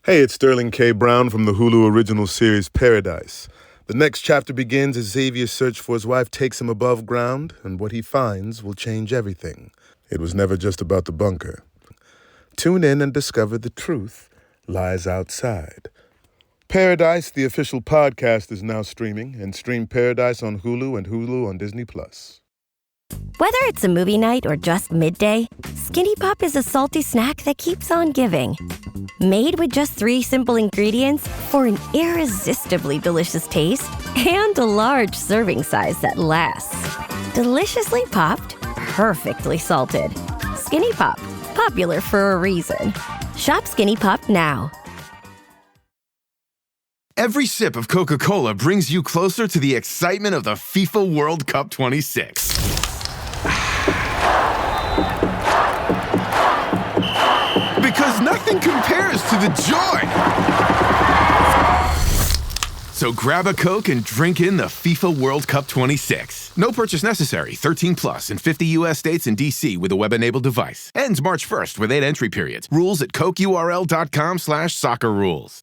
Hey, it's Sterling K. Brown from the Hulu original series Paradise. The next chapter begins as Xavier's search for his wife takes him above ground, and what he finds will change everything. It was never just about the bunker. Tune in and discover the truth lies outside. Paradise, the official podcast, is now streaming, and stream Paradise on Hulu and Hulu on Disney+. Whether it's a movie night or just midday, Skinny Pop is a salty snack that keeps on giving. Made with just 3 simple ingredients for an irresistibly delicious taste and a large serving size that lasts. Deliciously popped, perfectly salted. Skinny Pop, popular for a reason. Shop Skinny Pop now. Every sip of Coca-Cola brings you closer to the excitement of the FIFA World Cup 26. Because nothing compares to the joy. So grab a Coke and drink in the FIFA World Cup 26. No purchase necessary. 13 plus in 50 U.S. states and D.C. with a web-enabled device. Ends March 1st with 8 entry periods. Rules at cokeurl.com/soccerrules.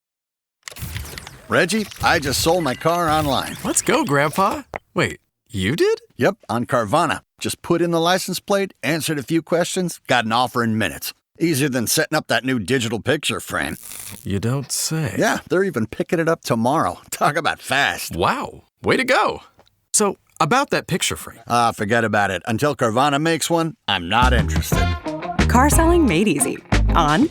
Reggie, I just sold my car online. Let's go, Grandpa. Wait, you did? Yep, on Carvana. Just put in the license plate, answered a few questions, got an offer in minutes. Easier than setting up that new digital picture frame. You don't say. Yeah, they're even picking it up tomorrow. Talk about fast. Wow, way to go. So, about that picture frame. Forget about it. Until Carvana makes one, I'm not interested. Car selling made easy. On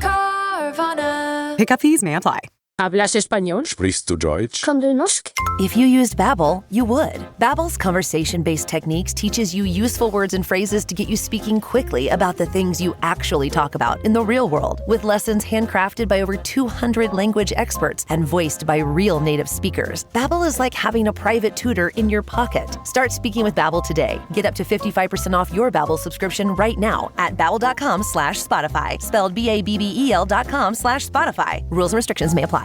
Carvana. pickup fees may apply. ¿Hablas español? Sprichst du Deutsch? Kan du norsk? If you used Babbel, you would. Babbel's conversation-based techniques teaches you useful words and phrases to get you speaking quickly about the things you actually talk about in the real world, with lessons handcrafted by over 200 language experts and voiced by real native speakers. Babbel is like having a private tutor in your pocket. Start speaking with Babbel today. Get up to 55% off your Babbel subscription right now at babbel.com/Spotify, spelled BABBEL.com/Spotify. Rules and restrictions may apply.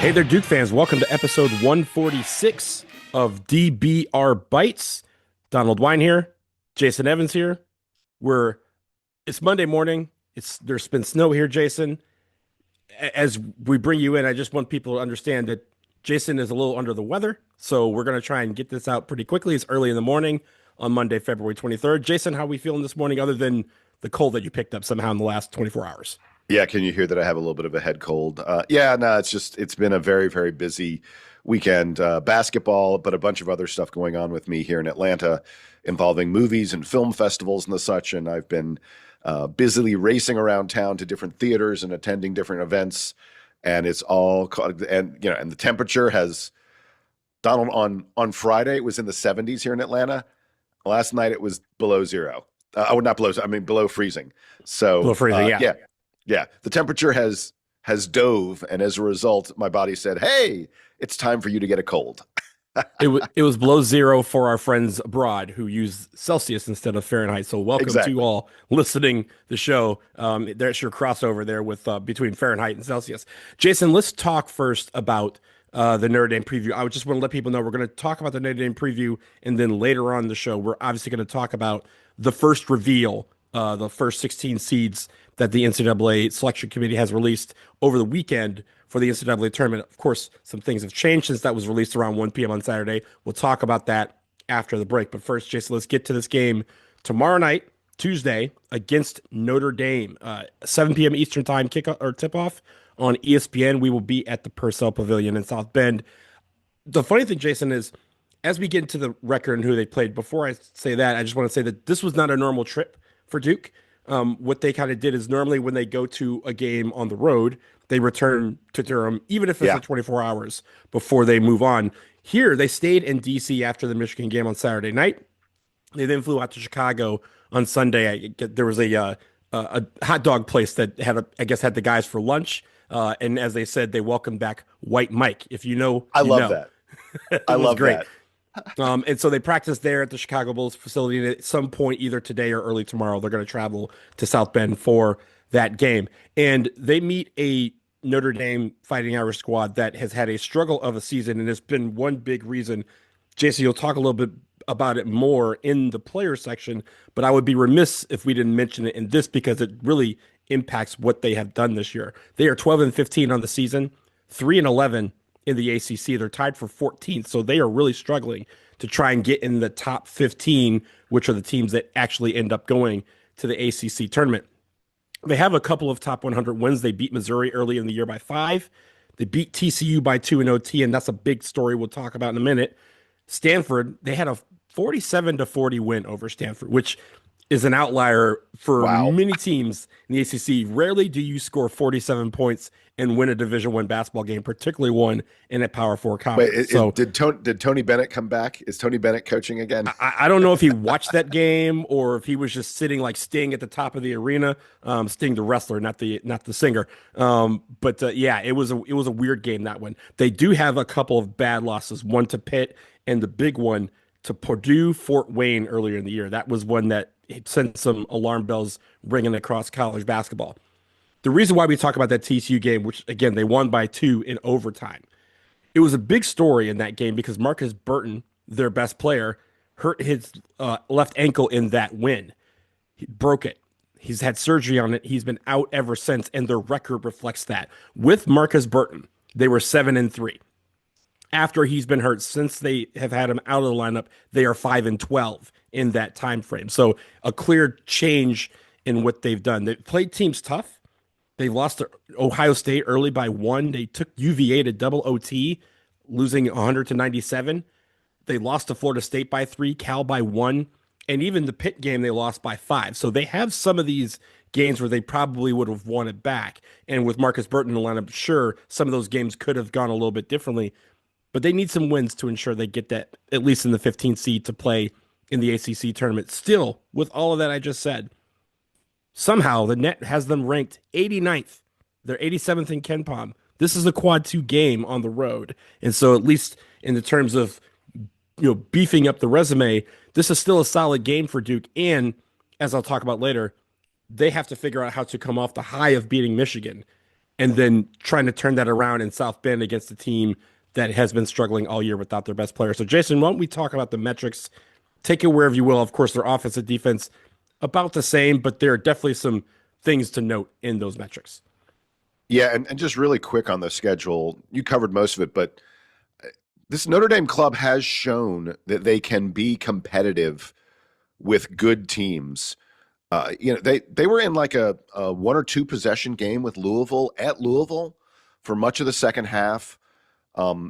Hey there, Duke fans. Welcome to episode 146 of DBR Bites. Donald Wine here. Jason Evans here. It's Monday morning. There's been snow here, Jason. As we bring you in, I just want people to understand that Jason is a little under the weather, so we're going to try and get this out pretty quickly. It's early in the morning on Monday, February 23rd. Jason, how are we feeling this morning other than the cold that you picked up somehow in the last 24 hours? Yeah, can you hear that I have a little bit of a head cold? It's been a very, very busy weekend. Basketball, but a bunch of other stuff going on with me here in Atlanta involving movies and film festivals and the such. And I've been busily racing around town to different theaters and attending different events. And it's all, and the temperature has, Donald, on Friday, it was in the 70s here in Atlanta. Last night it was below zero. Not below, I mean below freezing. So below freezing, yeah. The temperature has dove, and as a result, my body said, "Hey, it's time for you to get a cold." It was below zero for our friends abroad who use Celsius instead of Fahrenheit. So welcome to you all listening the show. There's your crossover there with between Fahrenheit and Celsius. Jason, let's talk first about the Notre Dame preview. I just want to let people know we're going to talk about the Notre Dame preview, and then later on in the show, we're obviously going to talk about the first reveal, the first 16 seeds that the NCAA selection committee has released over the weekend for the NCAA tournament. Of course, some things have changed since that was released around 1 p.m. on Saturday. We'll talk about that after the break. But first, Jason, let's get to this game tomorrow night, Tuesday, against Notre Dame. 7 p.m. Eastern time tip-off on ESPN. We will be at the Purcell Pavilion in South Bend. The funny thing, Jason, is as we get into the record and who they played, before I say that, I just want to say that this was not a normal trip for Duke. What they kind of did is normally when they go to a game on the road, they return to Durham, even if it's like 24 hours before they move on. Here, they stayed in D.C. after the Michigan game on Saturday night. They then flew out to Chicago on Sunday. There was a hot dog place that had the guys for lunch. And as they said, they welcomed back White Mike. If you know, I love that. I love great. that. And so they practiced there at the Chicago Bulls facility. And at some point, either today or early tomorrow, they're going to travel to South Bend for that game. And they meet a Notre Dame Fighting Irish squad that has had a struggle of a season, and it's been one big reason. Jason, you'll talk a little bit about it more in the player section, but I would be remiss if we didn't mention it in this because it really impacts what they have done this year. They are 12-15 on the season, 3-11 in the ACC. They're tied for 14th, so they are really struggling to try and get in the top 15, which are the teams that actually end up going to the ACC tournament. They have a couple of top 100 wins. They beat Missouri early in the year by 5. They beat TCU by 2 in OT, and that's a big story we'll talk about in a minute. Stanford, they had a 47-40 win over Stanford, which is an outlier for many teams in the ACC. Rarely do you score 47 points and win a Division I basketball game, particularly one in a Power 4 conference. Wait, did Tony Bennett come back? Is Tony Bennett coaching again? I don't know if he watched that game or if he was just sitting like Sting at the top of the arena. Sting the wrestler, not the singer. Yeah, it was a weird game, that one. They do have a couple of bad losses, one to Pitt and the big one to Purdue Fort Wayne earlier in the year. That was one that sent some alarm bells ringing across college basketball. The reason why we talk about that TCU game, which again, they won by 2 in overtime. It was a big story in that game because Marcus Burton, their best player, hurt his left ankle in that win. He broke it. He's had surgery on it. He's been out ever since, and their record reflects that. With Marcus Burton, they were 7-3. After he's been hurt, since they have had him out of the lineup, they are 5-12 in that time frame. So a clear change in what they've done. They played teams tough. They lost to Ohio State early by 1. They took UVA to double OT, losing 100-97. They lost to Florida State by 3, Cal by 1, and even the Pitt game they lost by 5. So they have some of these games where they probably would have won it back. And with Marcus Burton in the lineup, sure, some of those games could have gone a little bit differently. But they need some wins to ensure they get that, at least in the 15th seed, to play in the ACC tournament. Still, with all of that I just said, somehow the net has them ranked 89th. They're 87th in KenPom. This is a quad 2 game on the road. And so at least in the terms of beefing up the resume, this is still a solid game for Duke. And as I'll talk about later, they have to figure out how to come off the high of beating Michigan and then trying to turn that around in South Bend against a team that has been struggling all year without their best player. So, Jason, why don't we talk about the metrics? Take it wherever you will. Of course, their offense and defense about the same, but there are definitely some things to note in those metrics. Yeah, and just really quick on the schedule, you covered most of it, but this Notre Dame club has shown that they can be competitive with good teams. They were in like a 1 or 2 possession game with Louisville at Louisville for much of the second half.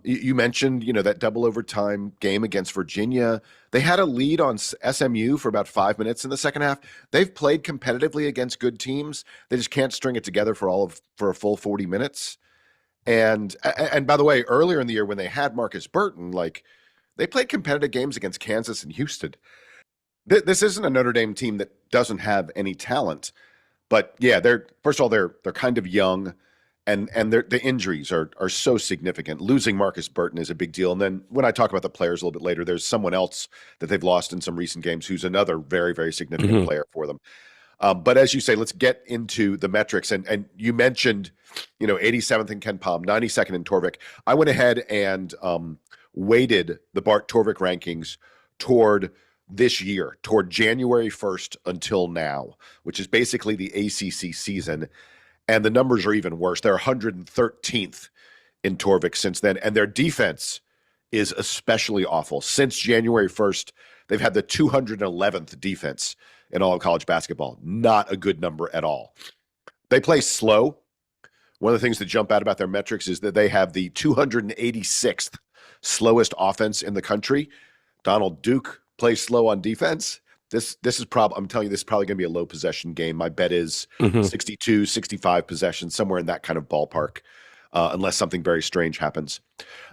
You mentioned, that double overtime game against Virginia. They had a lead on SMU for about 5 minutes in the second half. They've played competitively against good teams. They just can't string it together for a full 40 minutes. And by the way, earlier in the year when they had Marcus Burton, they played competitive games against Kansas and Houston. This isn't a Notre Dame team that doesn't have any talent, but yeah, they're kind of young. And the injuries are so significant. Losing Marcus Burton is a big deal. And then when I talk about the players a little bit later, there's someone else that they've lost in some recent games who's another very, very significant player for them. But as you say, let's get into the metrics. And you mentioned, 87th in KenPom, 92nd in Torvik. I went ahead and weighted the Bart Torvik rankings toward this year, toward January 1st until now, which is basically the ACC season. And the numbers are even worse. They're 113th in Torvik since then. And their defense is especially awful. Since January 1st, they've had the 211th defense in all of college basketball. Not a good number at all. They play slow. One of the things that jump out about their metrics is that they have the 286th slowest offense in the country. Donald Duke plays slow on defense. This is I'm telling you, this is probably going to be a low possession game. My bet is 62, 65 possessions, somewhere in that kind of ballpark, unless something very strange happens.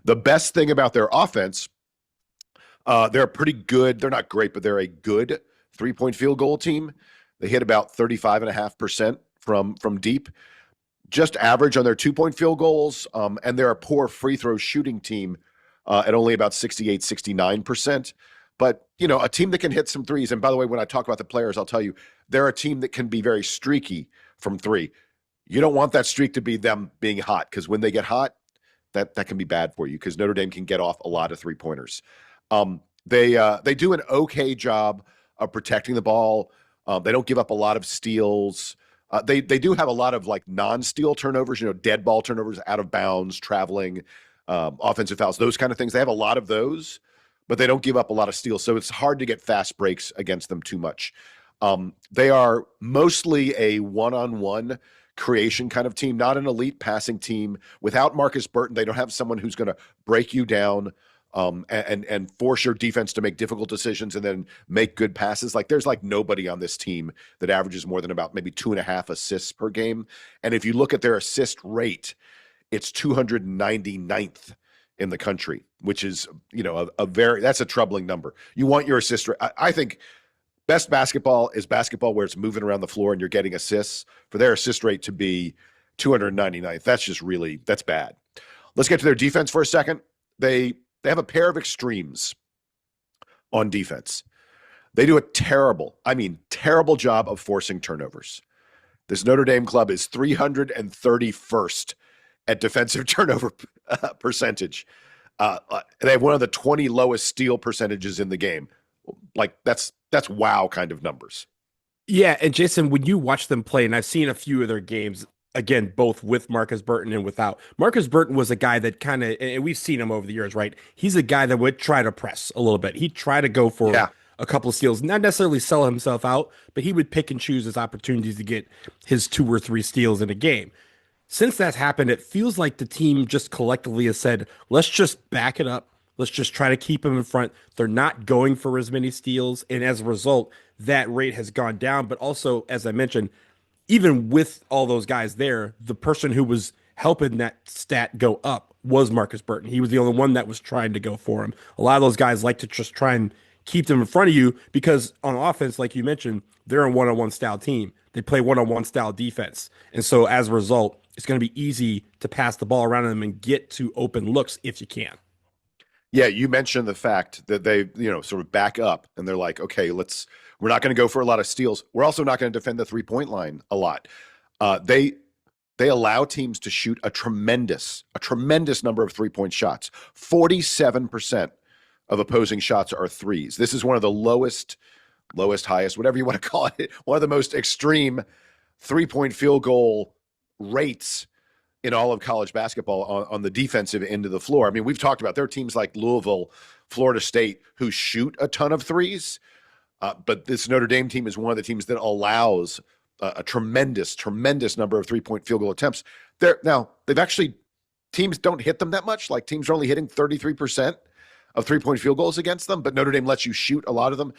The best thing about their offense, they're pretty good. They're not great, but they're a good 3-point field goal team. They hit about 35.5% from deep, just average on their 2-point field goals. And they're a poor free throw shooting team at only about 68, 69%. But, a team that can hit some threes. And by the way, when I talk about the players, I'll tell you, they're a team that can be very streaky from 3. You don't want that streak to be them being hot, because when they get hot, that can be bad for you, because Notre Dame can get off a lot of three-pointers. They do an okay job of protecting the ball. They don't give up a lot of steals. They do have a lot of like non-steal turnovers, dead ball turnovers, out of bounds, traveling, offensive fouls, those kind of things. They have a lot of those, but they don't give up a lot of steals. So it's hard to get fast breaks against them too much. They are mostly a one-on-one creation kind of team, not an elite passing team. Without Marcus Burton, they don't have someone who's going to break you down and force your defense to make difficult decisions and then make good passes. Like, there's like nobody on this team that averages more than about maybe 2.5 assists per game. And if you look at their assist rate, it's 299th in the country, which is, that's a troubling number. You want your assist rate. I think best basketball is basketball where it's moving around the floor and you're getting assists. For their assist rate to be 299th, that's bad. Let's get to their defense for a second. They have a pair of extremes on defense. They do a terrible job of forcing turnovers. This Notre Dame club is 331st at defensive turnover percentage. They have one of the 20 lowest steal percentages in the game. Like, that's wow kind of numbers. Yeah, and Jason, when you watch them play, and I've seen a few of their games, again, both with Marcus Burton and without. Marcus Burton was a guy that kind of, and we've seen him over the years, right? He's a guy that would try to press a little bit. He'd try to go for a couple of steals, not necessarily sell himself out, but he would pick and choose his opportunities to get his 2 or 3 steals in a game. Since that's happened, it feels like the team just collectively has said, let's just back it up. Let's just try to keep them in front. They're not going for as many steals. And as a result, that rate has gone down. But also, as I mentioned, even with all those guys there, the person who was helping that stat go up was Marcus Burton. He was the only one that was trying to go for him. A lot of those guys like to just try and keep them in front of you because on offense, like you mentioned, they're a one-on-one style team. They play one-on-one style defense. And so as a result, it's going to be easy to pass the ball around them and get to open looks if you can. Yeah, you mentioned the fact that they, sort of back up and they're like, okay, we're not going to go for a lot of steals. We're also not going to defend the 3-point line a lot. They allow teams to shoot a tremendous number of 3-point shots. 47% of opposing shots are threes. This is one of the lowest, highest, whatever you want to call it, one of the most extreme 3-point field goal rates in all of college basketball on the defensive end of the floor. I mean, we've talked about there are teams like Louisville, Florida State, who shoot a ton of threes, but this Notre Dame team is one of the teams that allows a tremendous number of 3-point field goal attempts. Teams don't hit them that much. Like, teams are only hitting 33% of 3-point field goals against them, but Notre Dame lets you shoot a lot of them.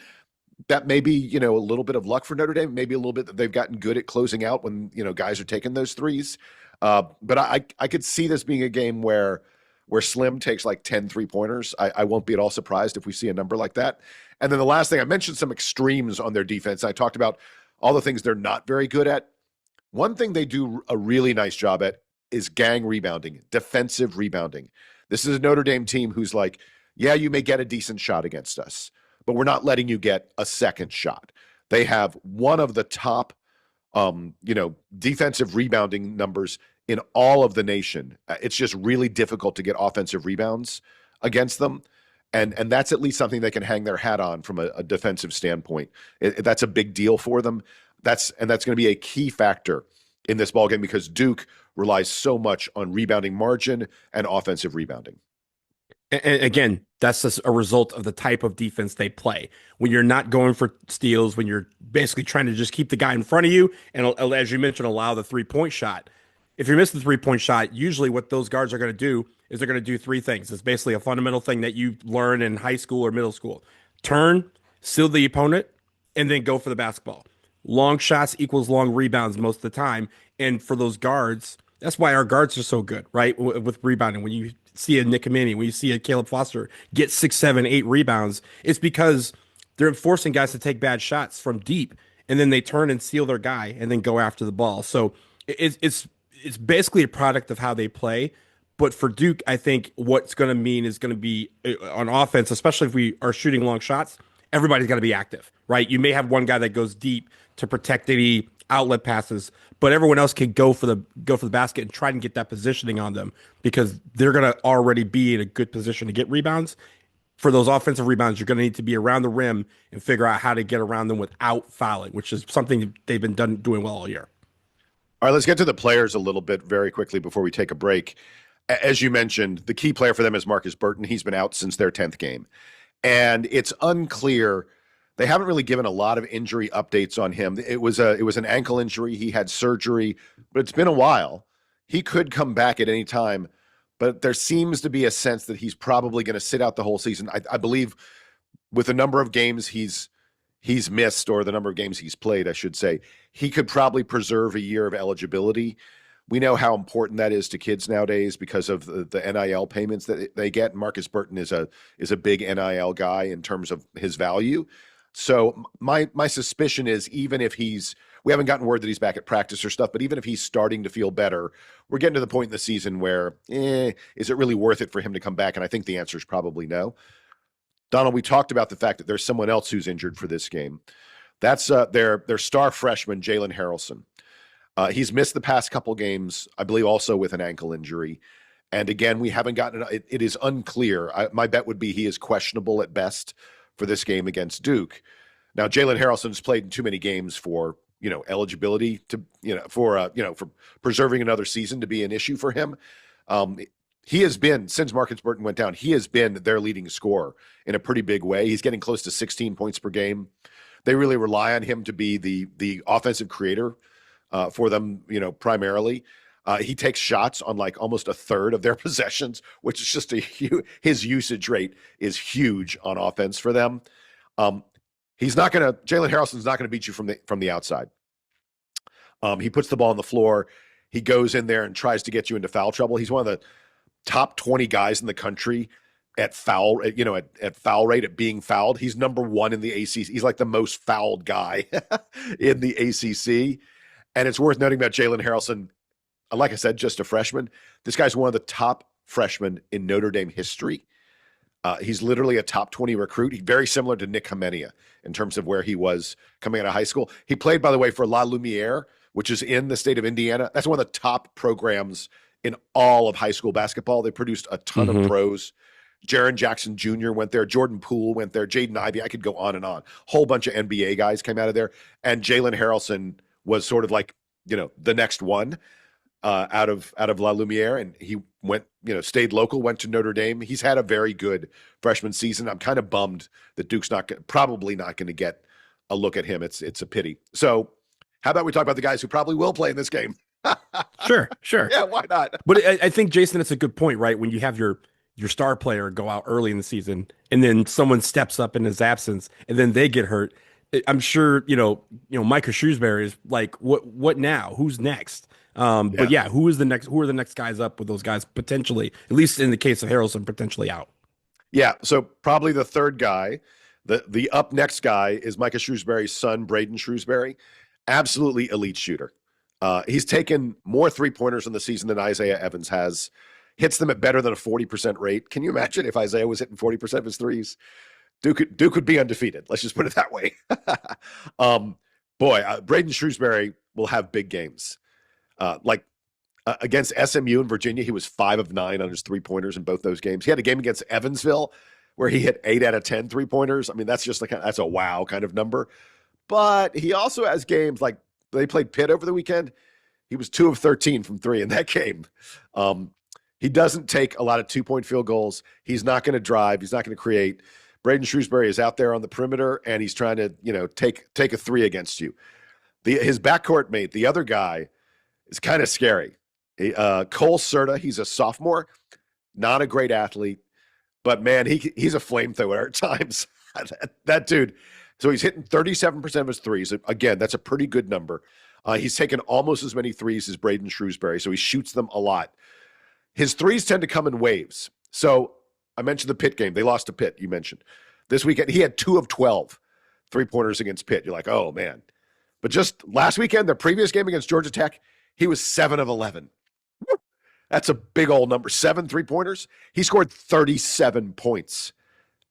That may be, a little bit of luck for Notre Dame, maybe a little bit that they've gotten good at closing out when, guys are taking those threes. But I could see this being a game where Slim takes like 10 3-pointers. I won't be at all surprised if we see a number like that. And then the last thing, I mentioned some extremes on their defense. I talked about all the things they're not very good at. One thing they do a really nice job at is gang rebounding, defensive rebounding. This is a Notre Dame team who's like, yeah, you may get a decent shot against us, but we're not letting you get a second shot. They have one of the top defensive rebounding numbers in all of the nation. It's just really difficult to get offensive rebounds against them. And that's at least something they can hang their hat on from a defensive standpoint. That's a big deal for them. That's going to be a key factor in this ballgame because Duke relies so much on rebounding margin and offensive rebounding. And again, that's just a result of the type of defense they play. When you're not going for steals, when you're basically trying to just keep the guy in front of you, and as you mentioned, allow the 3-point shot. If you're missing the 3-point shot, usually what those guards are going to do is they're going to do 3 things. It's basically a fundamental thing that you learn in high school or middle school. Turn, seal the opponent, and then go for the basketball. Long shots equals long rebounds most of the time. And for those guards, that's why our guards are so good, right? With rebounding. When you see a Nick Kamini, when you see a Caleb Foster get 6, 7, 8 rebounds, it's because they're forcing guys to take bad shots from deep, and then they turn and seal their guy and then go after the ball. So it's basically a product of how they play. But for Duke, I think what's going to mean is going to be on offense, especially if we are shooting long shots, everybody's got to be active, right? You may have one guy that goes deep to protect any outlet passes, but everyone else can go for the basket and try and get that positioning on them because they're going to already be in a good position to get rebounds. For those offensive rebounds, you're going to need to be around the rim and figure out how to get around them without fouling, which is something they've been doing well all year. All right, let's get to the players a little bit very quickly before we take a break. As you mentioned, the key player for them is Marcus Burton. He's been out since their 10th game. And it's unclear. They haven't really given a lot of injury updates on him. It was an ankle injury. He had surgery, but it's been a while. He could come back at any time, but there seems to be a sense that he's probably going to sit out the whole season. I believe with the number of games he's missed, or the number of games he's played, I should say, he could probably preserve a year of eligibility. We know how important that is to kids nowadays because of the NIL payments that they get. Marcus Burton is a big NIL guy in terms of his value. So my suspicion is, even if we haven't gotten word that he's back at practice or stuff, but even if he's starting to feel better, we're getting to the point in the season where, is it really worth it for him to come back? And I think the answer is probably no. Donald, we talked about the fact that there's someone else who's injured for this game. That's their star freshman, Jalen Harrelson. He's missed the past couple games, I believe also with an ankle injury. And again, we haven't gotten it is unclear. My bet would be he is questionable at best for this game against Duke. Now, Jalen Harrelson's played in too many games for, eligibility to, for preserving another season to be an issue for him. He has been, since Marcus Burton went down, he has been their leading scorer in a pretty big way. He's getting close to 16 points per game. They really rely on him to be the offensive creator for them, primarily. He takes shots on like almost a third of their possessions, which is just his usage rate is huge on offense for them. Jalen Harrelson's not going to beat you from the outside. He puts the ball on the floor. He goes in there and tries to get you into foul trouble. He's one of the top 20 guys in the country at foul rate, at being fouled. He's number one in the ACC. He's like the most fouled guy in the ACC. And it's worth noting about Jalen Harrelson, like I said, just a freshman. This guy's one of the top freshmen in Notre Dame history. He's literally a top 20 recruit. He's very similar to Nick Hamenia in terms of where he was coming out of high school. He played, by the way, for La Lumiere, which is in the state of Indiana. That's one of the top programs in all of high school basketball. They produced a ton of pros. Jaren Jackson Jr. went there. Jordan Poole went there. Jaden Ivey. I could go on and on. Whole bunch of NBA guys came out of there. And Jalen Harrelson was sort of like, the next one out of La Lumiere. And he went, stayed local, went to Notre Dame. He's had a very good freshman season. I'm kind of bummed that Duke's probably not going to get a look at him. It's a pity. So how about we talk about the guys who probably will play in this game? Sure. Yeah, why not? But I think, Jason, it's a good point, right? When you have your star player go out early in the season and then someone steps up in his absence and then they get hurt, I'm sure, Micah Shrewsbury is like, what now? Who's next? But yeah, who are the next guys up with those guys potentially, at least in the case of Harrelson, potentially out? Yeah. So probably the third guy, the up next guy is Micah Shrewsbury's son, Braden Shrewsbury. Absolutely elite shooter. He's taken more 3-pointers in the season than Isaiah Evans has. Hits them at better than a 40% rate. Can you imagine if Isaiah was hitting 40% of his threes? Duke would be undefeated. Let's just put it that way. Braden Shrewsbury will have big games. Against SMU and Virginia, he was 5 of 9 on his 3-pointers in both those games. He had a game against Evansville where he hit 8 out of 10 3-pointers. I mean, that's just that's a wow kind of number. But he also has games like they played Pitt over the weekend. He was 2 of 13 from 3 in that game. He doesn't take a lot of 2-point field goals. He's not going to drive. He's not going to create. Braden Shrewsbury is out there on the perimeter, and he's trying to, take a 3 against you. His backcourt mate, the other guy, is kind of scary. Cole Serta, he's a sophomore, not a great athlete, but man, he's a flamethrower at times. that dude. So he's hitting 37% of his threes. Again, that's a pretty good number. He's taken almost as many threes as Braden Shrewsbury, so he shoots them a lot. His threes tend to come in waves. So I mentioned the Pitt game. They lost to Pitt, you mentioned. This weekend, he had 2 of 12 3-pointers against Pitt. You're like, oh, man. But just last weekend, the previous game against Georgia Tech, he was 7 of 11. That's a big old number. 7 3-pointers. He scored 37 points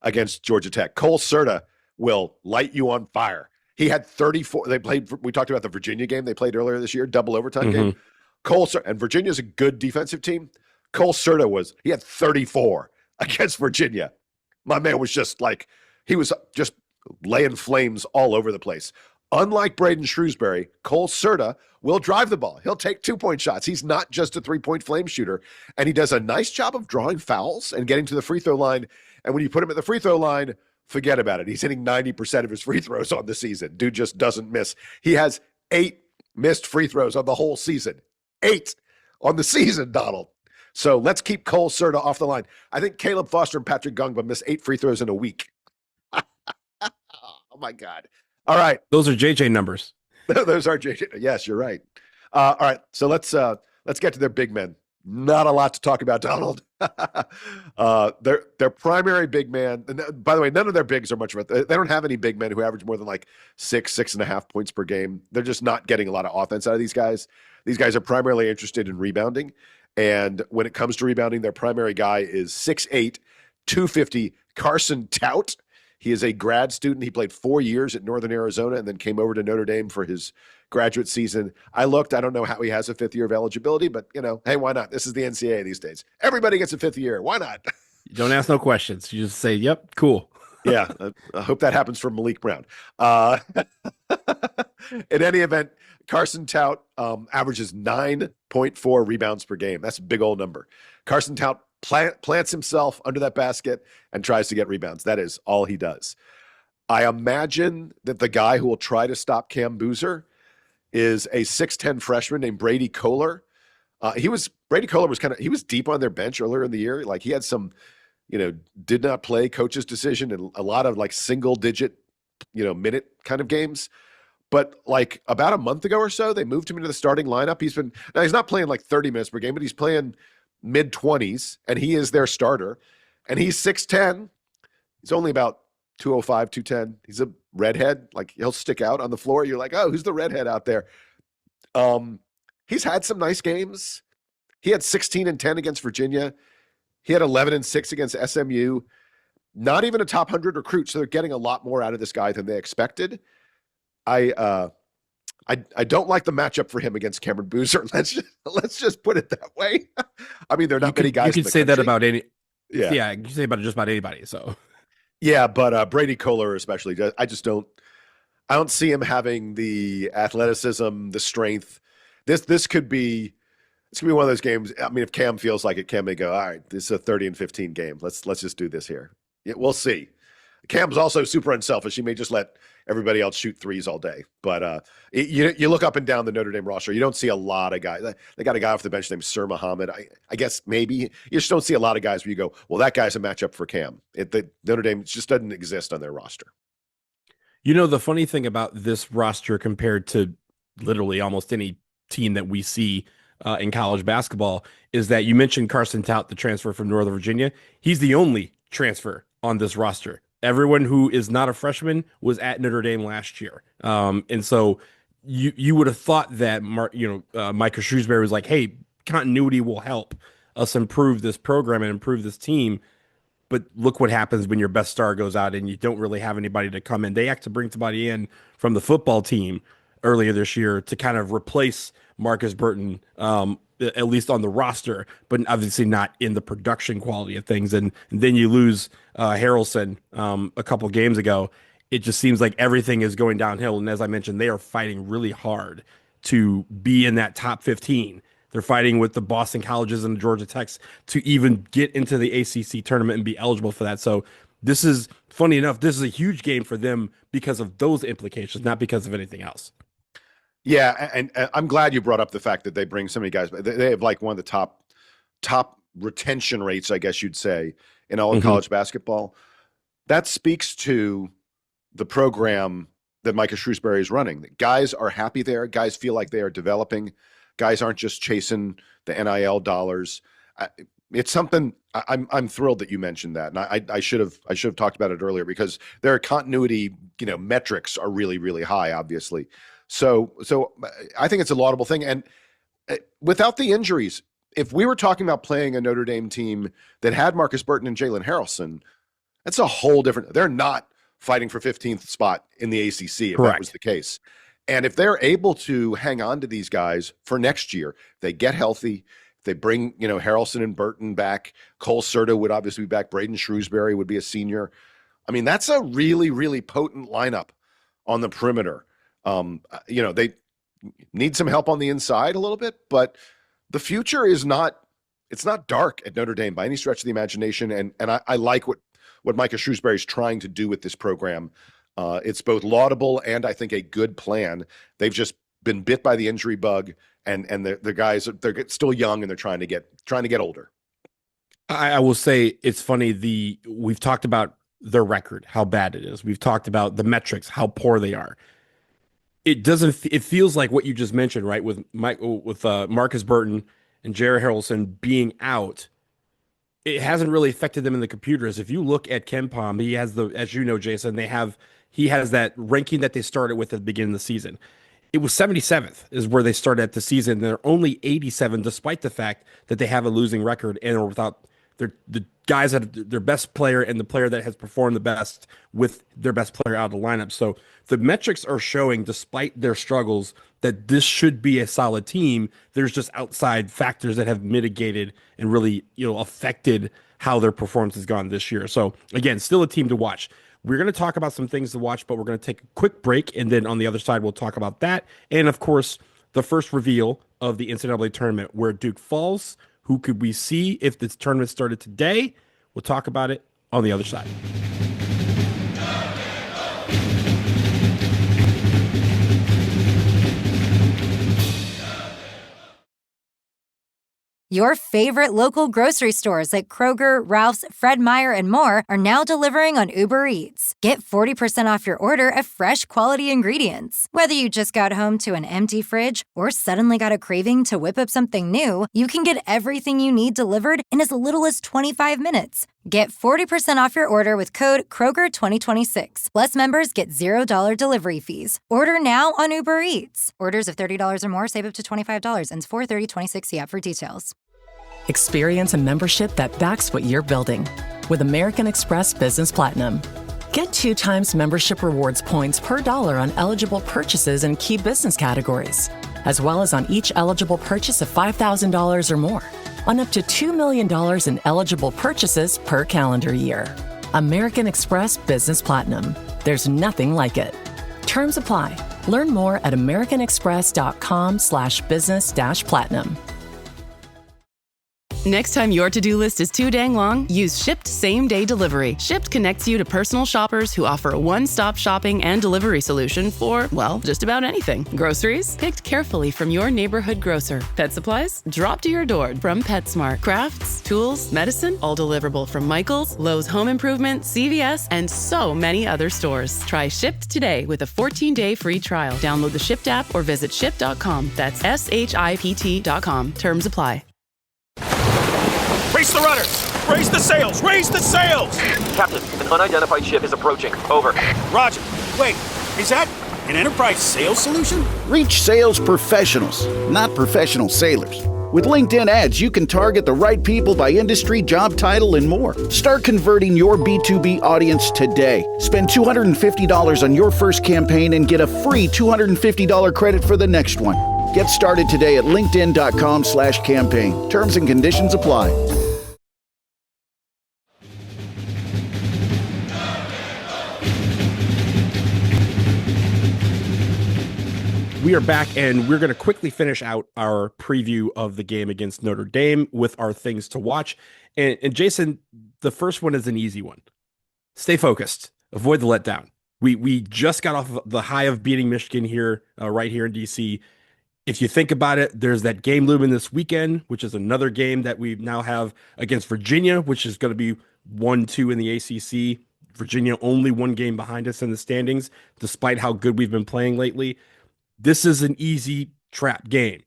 against Georgia Tech. Cole Serta will light you on fire. He had 34. We talked about the Virginia game they played earlier this year, double overtime game. And Virginia's a good defensive team. Cole Serta he had 34 against Virginia. My man was he was just laying flames all over the place. Unlike Braden Shrewsbury, Cole Serta will drive the ball. He'll take 2-point shots. He's not just a 3-point flame shooter. And he does a nice job of drawing fouls and getting to the free throw line. And when you put him at the free throw line, forget about it. He's hitting 90% of his free throws on the season. Dude just doesn't miss. He has 8 missed free throws on the whole season. 8 on the season, Donald. So let's keep Cole Serta off the line. I think Caleb Foster and Patrick Gungba miss 8 free throws in a week. Oh, my God. All right. Those are JJ numbers. Those are JJ. Yes, you're right. All right. So let's get to their big men. Not a lot to talk about, Donald. Their primary big man, and by the way, none of their bigs are much of it. They don't have any big men who average more than 6.5 points per game. They're just not getting a lot of offense out of these guys. These guys are primarily interested in rebounding. And when it comes to rebounding, their primary guy is 6'8", 250 Carson Tout. He is a grad student. He played 4 years at Northern Arizona and then came over to Notre Dame for his graduate season. I don't know how he has a 5th year of eligibility, but hey, why not? This is the NCAA these days. Everybody gets a 5th year. Why not? You don't ask no questions. You just say, yep, cool. Yeah. I hope that happens for Malik Brown. In any event, Carson Tout averages 9.4 rebounds per game. That's a big old number. Carson Tout plants himself under that basket and tries to get rebounds. That is all he does. I imagine that the guy who will try to stop Cam Boozer is a 6'10 freshman named Brady Kohler. Brady Kohler he was deep on their bench earlier in the year. Like he had some, did not play coach's decision and a lot of single digit, minute kind of games. But about a month ago or so, they moved him into the starting lineup. He's not playing 30 minutes per game, but he's playing mid-20s, and he is their starter. And he's 6'10". He's only about 205, 210. He's a redhead. He'll stick out on the floor. You're like, oh, who's the redhead out there? He's had some nice games. He had 16 and 10 against Virginia. He had 11 and 6 against SMU. Not even a top 100 recruit, so they're getting a lot more out of this guy than they expected. I don't like the matchup for him against Cameron Boozer. Let's just put it that way. I mean, there are not many guys. You can say that about any. Yeah, you can say about just about anybody. So. Yeah, but Brady Kohler especially. I don't see him having the athleticism, the strength. This could be one of those games. I mean, if Cam feels like it, Cam may go, all right, this is a 30 and 15 game. Let's just do this here. Yeah, we'll see. Cam's also super unselfish. He may just let everybody else shoot threes all day. But you look up and down the Notre Dame roster, you don't see a lot of guys. They got a guy off the bench named Sir Muhammad. I guess maybe you just don't see a lot of guys where you go, well, that guy's a matchup for Cam. Notre Dame just doesn't exist on their roster. The funny thing about this roster compared to literally almost any team that we see in college basketball is that you mentioned Carson Tout, the transfer from Northern Virginia. He's the only transfer on this roster. Everyone who is not a freshman was at Notre Dame last year. And so you would have thought that Micah Shrewsbury was like, hey, continuity will help us improve this program and improve this team. But look what happens when your best star goes out and you don't really have anybody to come in. They have to bring somebody in from the football team earlier this year to kind of replace Marcus Burton, at least on the roster, but obviously not in the production quality of things. And then you lose Harrelson a couple games ago. It just seems like everything is going downhill. And as I mentioned, they are fighting really hard to be in that top 15. They're fighting with the Boston Colleges and the Georgia Techs to even get into the ACC tournament and be eligible for that. So this is, funny enough, this is a huge game for them because of those implications, not because of anything else. Yeah, and I'm glad you brought up the fact that they bring so many guys. They have one of the top retention rates, I guess you'd say, in all of college basketball. That speaks to the program that Micah Shrewsbury is running. Guys are happy there. Guys feel like they are developing. Guys aren't just chasing the NIL dollars. It's something I'm thrilled that you mentioned that, and I should have talked about it earlier because their continuity, metrics are really, really high, obviously. So I think it's a laudable thing. And without the injuries, if we were talking about playing a Notre Dame team that had Marcus Burton and Jalen Harrelson, that's a whole different. They're not fighting for 15th spot in the ACC if Correct. that was the case. And if they're able to hang on to these guys for next year, they get healthy, they bring, Harrelson and Burton back, Cole Serta would obviously be back, Braden Shrewsbury would be a senior. I mean, that's a really, really potent lineup on the perimeter. They need some help on the inside a little bit, but the future is not dark at Notre Dame by any stretch of the imagination. And I like what Micah Shrewsbury is trying to do with this program. It's both laudable and I think a good plan. They've just been bit by the injury bug, and the guys, they're still young and they're trying to get older. I will say it's funny. We've talked about their record, how bad it is. We've talked about the metrics, how poor they are. It feels like what you just mentioned, right? With Marcus Burton and Jared Harrelson being out, it hasn't really affected them in the computers. If you look at KenPom, he has as you know, Jason, he has that ranking that they started with at the beginning of the season. It was 77th is where they started at the season. They're only 87, despite the fact that they have a losing record and are without the guys that their best player and the player that has performed the best with their best player out of the lineup. So the metrics are showing, despite their struggles, that this should be a solid team. There's just outside factors that have mitigated and really, affected how their performance has gone this year. So again, still a team to watch. We're going to talk about some things to watch, but we're going to take a quick break. And then on the other side, we'll talk about that. And of course, the first reveal of the NCAA tournament, where Duke falls. Who could we see if this tournament started today? We'll talk about it on the other side. Your favorite local grocery stores like Kroger, Ralph's, Fred Meyer, and more are now delivering on Uber Eats. Get 40% off your order of fresh, quality ingredients. Whether you just got home to an empty fridge or suddenly got a craving to whip up something new, you can get everything you need delivered in as little as 25 minutes. Get 40% off your order with code Kroger2026. Plus, members get $0 delivery fees. Order now on Uber Eats. Orders of $30 or more save up to $25. Ends 4/30/26. See app for details. Experience a membership that backs what you're building with American Express Business Platinum. Get 2 times membership rewards points per dollar on eligible purchases in key business categories, as well as on each eligible purchase of $5,000 or more, on up to $2 million in eligible purchases per calendar year. American Express Business Platinum. There's nothing like it. Terms apply. Learn more at americanexpress.com/business-platinum. Next time your to-do list is too dang long, use Shipt same-day delivery. Shipt connects you to personal shoppers who offer a one-stop shopping and delivery solution for, well, just about anything. Groceries? Picked carefully from your neighborhood grocer. Pet supplies? Dropped to your door from PetSmart. Crafts? Tools? Medicine? All deliverable from Michael's, Lowe's Home Improvement, CVS, and so many other stores. Try Shipt today with a 14-day free trial. Download the Shipt app or visit shipt.com. That's SHIPT.com. Terms apply. Raise the rudders! Raise the sails! Raise the sails! Captain, an unidentified ship is approaching. Over. Roger. Wait, is that an enterprise sales solution? Reach sales professionals, not professional sailors. With LinkedIn ads, you can target the right people by industry, job title, and more. Start converting your B2B audience today. Spend $250 on your first campaign and get a free $250 credit for the next one. Get started today at linkedin.com/campaign. Terms and conditions apply. We are back, and we're going to quickly finish out our preview of the game against Notre Dame with our things to watch. And Jason, the first one is an easy one. Stay focused. Avoid the letdown. We just got off of the high of beating Michigan here, right here in D.C. If you think about it, there's that game looming this weekend, which is another game that we now have against Virginia, which is going to be 1-2 in the ACC. Virginia only one game behind us in the standings, despite how good we've been playing lately. This is an easy trap game.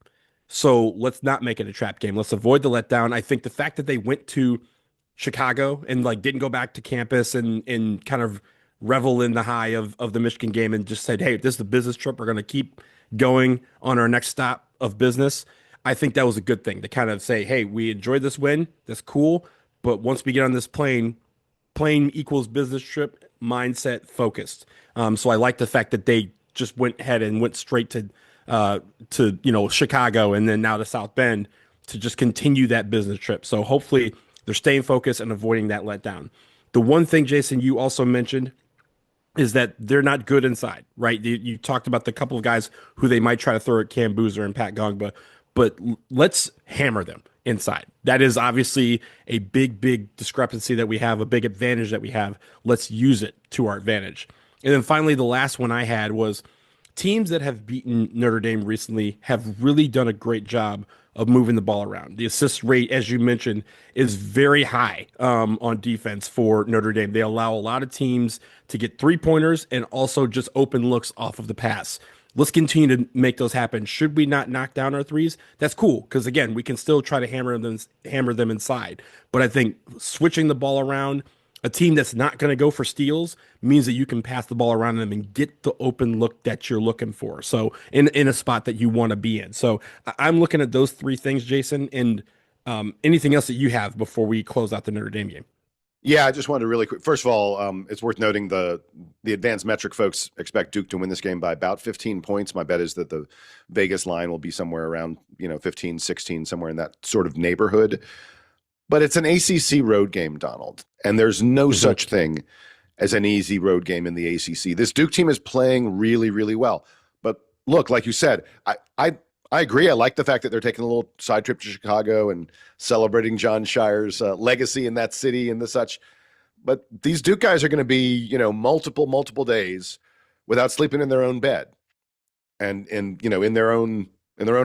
So let's not make it a trap game. Let's avoid the letdown. I think the fact that they went to Chicago and didn't go back to campus and kind of revel in the high of the Michigan game and just said, hey, this is a business trip. We're going to keep going on our next stop of business. I think that was a good thing to kind of say, hey, we enjoyed this win. That's cool. But once we get on this plane, playing equals business trip mindset focused. So I like the fact that they just went ahead and went straight to Chicago and then now to South Bend to just continue that business trip. So hopefully they're staying focused and avoiding that letdown. The one thing, Jason, you also mentioned is that they're not good inside, right? You talked about the couple of guys who they might try to throw at Cam Boozer and Pat Gongba, but let's hammer them inside. That is obviously a big discrepancy that we have, a big advantage that we have. Let's use it to our advantage. And then finally, the last one I had was teams that have beaten Notre Dame recently have really done a great job of moving the ball around. The assist rate, as you mentioned, is very high on defense for Notre Dame. They allow a lot of teams to get three-pointers and also just open looks off of the pass. Let's continue to make those happen. Should we not knock down our threes? That's cool, because again, we can still try to hammer them inside. But I think switching the ball around, a team that's not going to go for steals means that you can pass the ball around them and get the open look that you're looking for. So in a spot that you want to be in. So I'm looking at those three things, Jason, and anything else that you have before we close out the Notre Dame game. Yeah, I just wanted to really quick. First of all, it's worth noting the advanced metric folks expect Duke to win this game by about 15 points. My bet is that the Vegas line will be somewhere around 15, 16, somewhere in that sort of neighborhood. But it's an ACC road game, Donald, and there's no such thing as an easy road game in the ACC. This Duke team is playing really, really well. But look, like you said, I agree. I like the fact that they're taking a little side trip to Chicago and celebrating Jon Scheyer's legacy in that city and the such. But these Duke guys are going to be, multiple days without sleeping in their own bed and in their own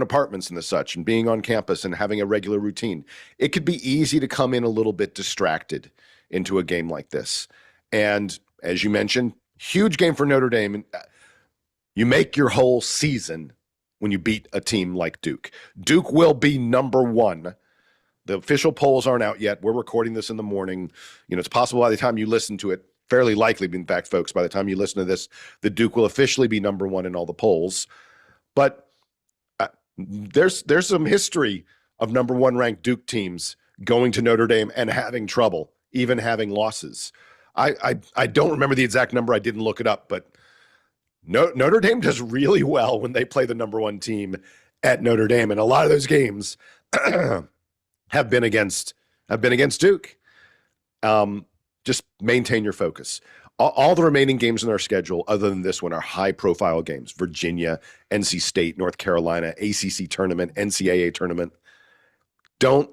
apartments and the such, and being on campus and having a regular routine. It could be easy to come in a little bit distracted into a game like this. And as you mentioned, huge game for Notre Dame. You make your whole season when you beat a team like Duke. Duke will be number one. The official polls aren't out yet. We're recording this in the morning. It's possible by the time you listen to it, fairly likely, in fact, folks, by the time you listen to this, the Duke will officially be number one in all the polls. But there's some history of number one ranked Duke teams going to Notre Dame and having trouble, even having losses. I don't remember the exact number. I didn't look it up, but Notre Dame does really well when they play the number one team at Notre Dame, and a lot of those games have been against Duke. Just maintain your focus. All the remaining games in our schedule, other than this one, are high-profile games. Virginia, NC State, North Carolina, ACC tournament, NCAA tournament. Don't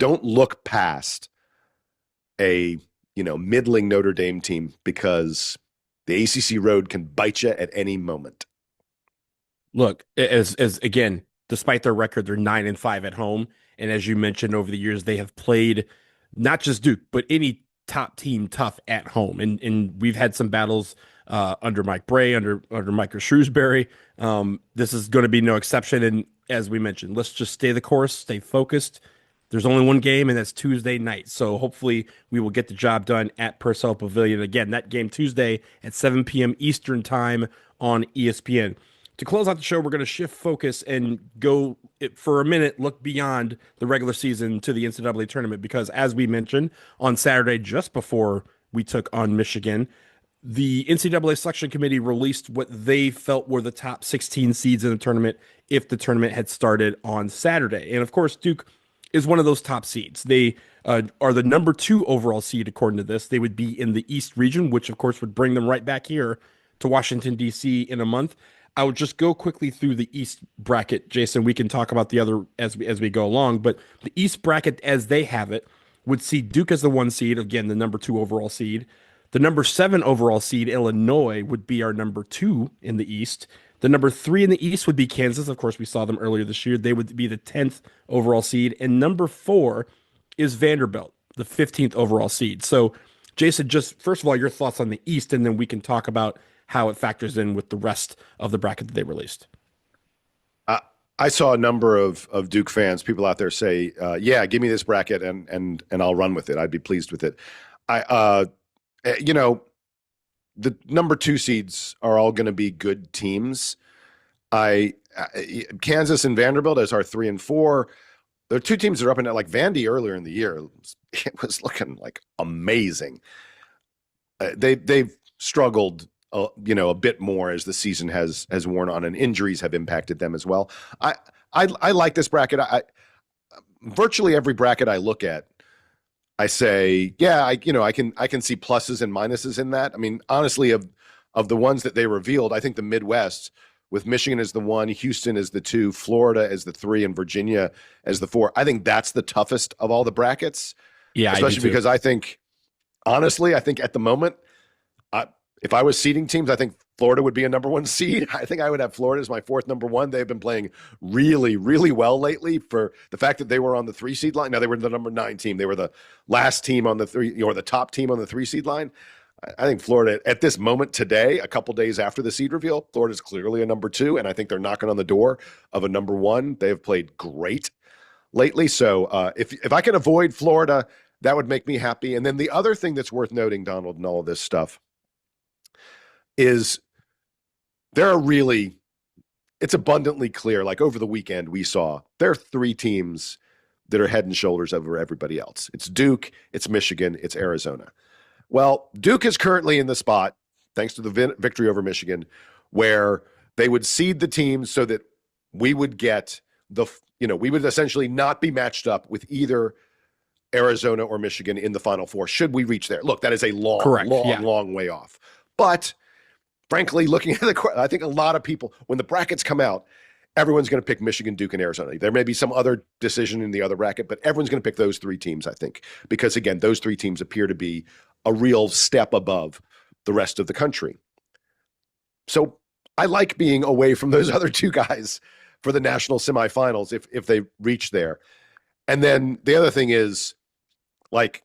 look past a middling Notre Dame team, because the ACC road can bite you at any moment. Look, as again, despite their record, they're 9-5 at home, and as you mentioned, over the years they have played not just Duke, but any top team tough at home, and we've had some battles under Mike Bray, under Micah Shrewsbury. This is going to be no exception, and as we mentioned, let's just stay the course, stay focused. There's only one game, and that's Tuesday night, so hopefully we will get the job done at Purcell Pavilion. Again, that game Tuesday at 7 p.m. Eastern time on ESPN. To close out the show, we're going to shift focus and go, for a minute, look beyond the regular season to the NCAA tournament, because as we mentioned on Saturday, just before we took on Michigan, the NCAA selection committee released what they felt were the top 16 seeds in the tournament if the tournament had started on Saturday. And of course, Duke is one of those top seeds. They are the number 2 overall seed, according to this. They would be in the East region, which of course would bring them right back here to Washington, D.C. in a month. I would just go quickly through the East bracket, Jason. We can talk about the other as we go along, but the East bracket as they have it would see Duke as the 1 seed, again, the number 2 overall seed. The number 7 overall seed, Illinois, would be our number 2 in the East. The number 3 in the East would be Kansas. Of course, we saw them earlier this year. They would be the 10th overall seed. And number 4 is Vanderbilt, the 15th overall seed. So, Jason, just first of all, your thoughts on the East, and then we can talk about how it factors in with the rest of the bracket that they released. I saw a number of Duke fans, people out there say, yeah, give me this bracket and I'll run with it. I'd be pleased with it. The number 2 seeds are all going to be good teams. Kansas and Vanderbilt as our 3 and 4. There are 2 teams that are up in it, like Vandy earlier in the year. It was looking like amazing. they've struggled, a bit more as the season has worn on, and injuries have impacted them as well. I like this bracket. Virtually every bracket I look at, I say, yeah, I can see pluses and minuses in that. I mean, honestly, of the ones that they revealed, I think the Midwest, with Michigan as the 1, Houston as the 2, Florida as the 3, and Virginia as the 4, I think that's the toughest of all the brackets. Yeah, especially because I think at the moment, if I was seeding teams, I think Florida would be a number 1 seed. I think I would have Florida as my 4th number 1. They've been playing really, really well lately, for the fact that they were on the 3 seed line. Now, they were the number 9 team. They were the last team on the 3, or the top team on the 3 seed line. I think Florida, at this moment today, a couple days after the seed reveal, Florida is clearly a number 2, and I think they're knocking on the door of a number 1. They have played great lately. So if I can avoid Florida, that would make me happy. And then the other thing that's worth noting, Donald, in all of this stuff is it's abundantly clear, like over the weekend we saw, there are 3 teams that are head and shoulders over everybody else. It's Duke, it's Michigan, it's Arizona. Well, Duke is currently in the spot, thanks to the victory over Michigan, where they would seed the teams so that we would get we would essentially not be matched up with either Arizona or Michigan in the Final Four, should we reach there. Look, that is a long way off. But frankly, looking at I think a lot of people, when the brackets come out, everyone's going to pick Michigan, Duke, and Arizona. There may be some other decision in the other bracket, but everyone's going to pick those 3 teams, I think, because, again, those 3 teams appear to be a real step above the rest of the country. So I like being away from those other 2 guys for the national semifinals if they reach there. And then the other thing is, like,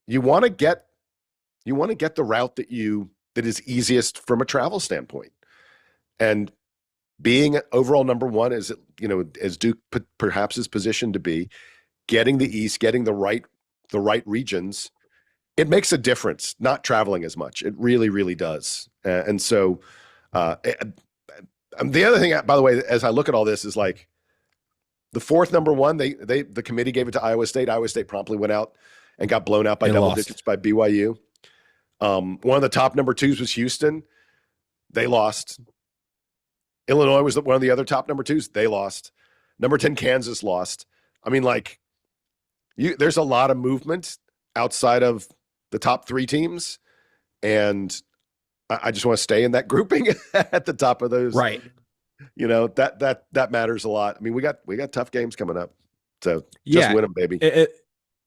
you want to get the route that is easiest from a travel standpoint. And being overall number 1, as Duke perhaps is positioned to be, getting the East, getting the right regions, it makes a difference not traveling as much. It really, really does. And so the other thing, by the way, as I look at all this, is like the 4th number 1, the committee gave it to Iowa State. Iowa State promptly went out and got blown out by double digits by BYU. One of the top number 2s was Houston. They lost. Illinois was one of the other top number 2s. They lost. Number 10, Kansas lost. I mean, like, there's a lot of movement outside of the top 3 teams, and I just want to stay in that grouping at the top of those. Right. That matters a lot. I mean, we got tough games coming up, so just win them, baby.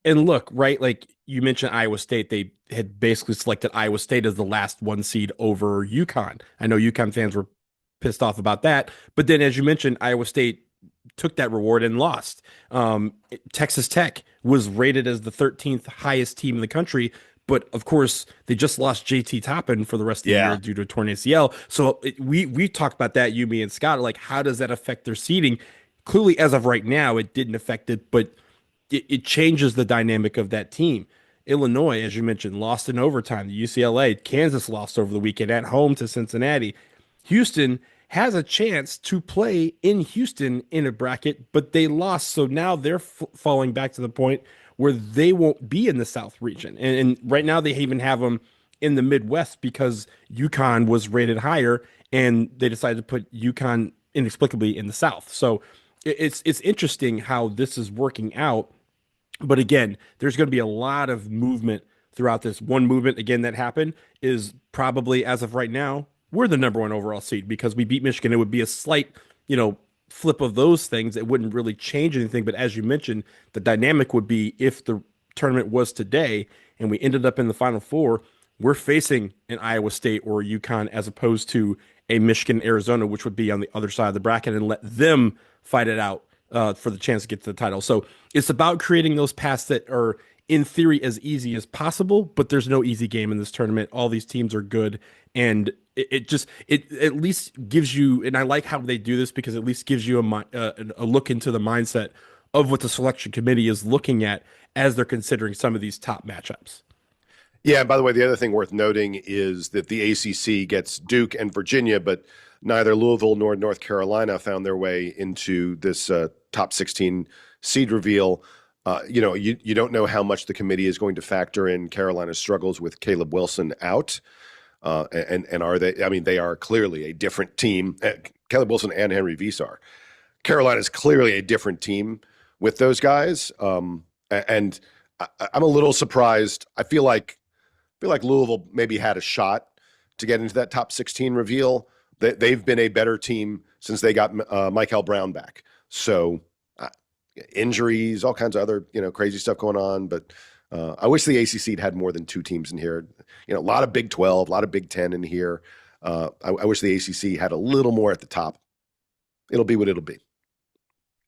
And look, right, like you mentioned Iowa State, they had basically selected Iowa State as the last 1 seed over UConn. I know UConn fans were pissed off about that, but then, as you mentioned, Iowa State took that reward and lost. Texas Tech was rated as the 13th highest team in the country, but of course they just lost JT Toppin for the rest of the year due to a torn ACL. So we talked about that, you, me, and Scott, like, how does that affect their seeding? Clearly, as of right now, it didn't affect it, but it changes the dynamic of that team. Illinois, as you mentioned, lost in overtime to UCLA. Kansas lost over the weekend at home to Cincinnati. Houston has a chance to play in Houston in a bracket, but they lost. So now they're falling back to the point where they won't be in the South region. And right now they even have them in the Midwest because UConn was rated higher, and they decided to put UConn inexplicably in the South. So it's interesting how this is working out. But again, there's going to be a lot of movement throughout this. One movement, again, that happened is probably, as of right now, we're the number 1 overall seed because we beat Michigan. It would be a slight, flip of those things. It wouldn't really change anything. But as you mentioned, the dynamic would be if the tournament was today and we ended up in the Final Four, we're facing an Iowa State or a UConn as opposed to a Michigan, Arizona, which would be on the other side of the bracket, and let them fight it out for the chance to get to the title. So it's about creating those paths that are, in theory, as easy as possible, but there's no easy game in this tournament. All these teams are good, and it at least gives you, and I like how they do this because it at least gives you a look into the mindset of what the selection committee is looking at as they're considering some of these top matchups. Yeah, and by the way, the other thing worth noting is that the ACC gets Duke and Virginia, but neither Louisville nor North Carolina found their way into this top 16 seed reveal. You don't know how much the committee is going to factor in Carolina's struggles with Caleb Wilson out. And are they? I mean, they are clearly a different team. Caleb Wilson and Henry Visar. Carolina is clearly a different team with those guys. And I'm a little surprised. I feel like Louisville maybe had a shot to get into that top 16 reveal. They've been a better team since they got Michael Brown back. So injuries, all kinds of other crazy stuff going on. But I wish the ACC had more than 2 teams in here. A lot of Big 12, a lot of Big 10 in here. I wish the ACC had a little more at the top. It'll be what it'll be.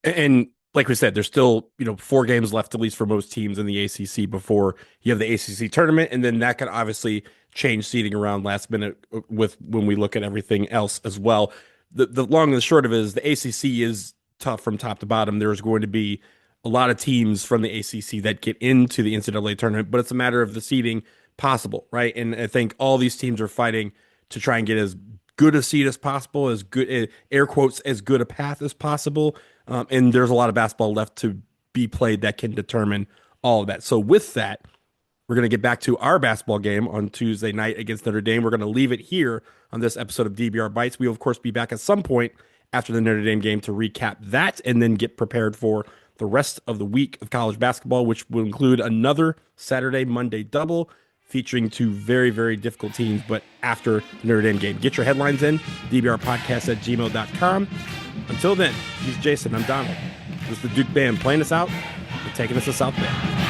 And like we said, there's still 4 games left, at least for most teams in the ACC, before you have the ACC tournament, and then that can obviously change seeding around last minute with when we look at everything else as well. The long and the short of it is the ACC is tough from top to bottom. There's going to be a lot of teams from the ACC that get into the NCAA tournament, but it's a matter of the seeding possible, right? And I think all these teams are fighting to try and get as good a seed as possible, as good, air quotes, as good a path as possible. And there's a lot of basketball left to be played that can determine all of that. So with that, we're going to get back to our basketball game on Tuesday night against Notre Dame. We're going to leave it here on this episode of DBR Bites. We will, of course, be back at some point after the Notre Dame game to recap that and then get prepared for the rest of the week of college basketball, which will include another Saturday, Monday double featuring 2 very, very difficult teams, but after the Notre Dame game. Get your headlines in, dbrpodcast@gmail.com. Until then, he's Jason, I'm Donald. This is the Duke Band playing us out and taking us to South Bend.